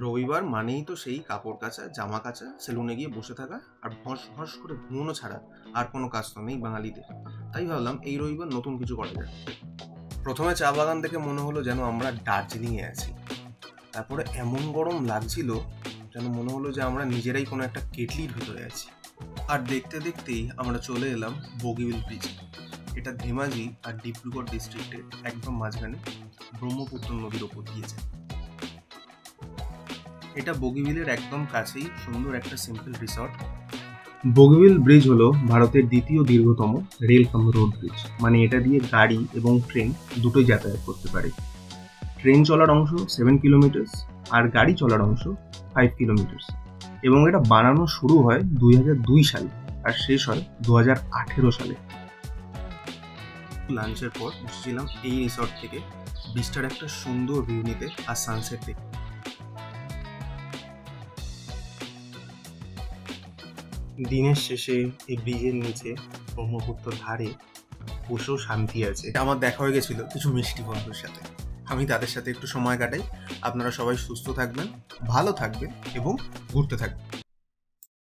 রবিবার মানেই তো সেই কাপড় কাচা, জামা কাচা, সেলুনে গিয়ে বসে থাকা আর ভস ভস করে ঘুমোনো ছাড়া আর কোনো কাজ তো নেই বাঙালিদের। তাই ভাবলাম এই রবিবার নতুন কিছু করা যায়। প্রথমে চা বাগান দেখে মনে হলো যেন আমরা দার্জিলিংয়ে আছি। তারপরে এমন গরম লাগছিল যেন মনে হলো যে আমরা নিজেরাই কোনো একটা কেটলির ভিতরে আছি। আর দেখতে দেখতেই আমরা চলে এলাম বগিবিল ব্রিজ। এটা ধেমাজি আর ডিব্রুগড় ডিস্ট্রিক্টের একদম মাঝখানে ব্রহ্মপুত্র নদীর ওপর দিয়ে যায়। এটা বগিবিলের একদম কাছেই সুন্দর একটা সিম্পল রিসর্ট। বগিবিল ব্রিজ হলো ভারতের দ্বিতীয় দীর্ঘতম রেল কাম রোড ব্রিজ, মানে এটা দিয়ে গাড়ি এবং ট্রেন দুটোই যাতায়াত করতে পারে। ট্রেন চলার অংশ 7 কিলোমিটার আর গাড়ি চলার অংশ 5 কিলোমিটার, এবং এটা বানানো শুরু হয় 2002 সালে আর শেষ হয় 2018 সালে। লাঞ্চের পর এসেছিলাম এই রিসর্ট থেকে ব্রিজটার একটা সুন্দর ভিউ নিতে আর সানসেট দেখতে। দিনের শেষে এই ব্রিজের নিচে ব্রহ্মপুত্র ধারে বসেও শান্তি আছে। আমার দেখা হয়ে গেছিল কিছু মিষ্টি বন্ধুর সাথে, আমি তাদের সাথে একটু সময় কাটাই। আপনারা সবাই সুস্থ থাকবেন, ভালো থাকবেন এবং ঘুরতে থাকবেন।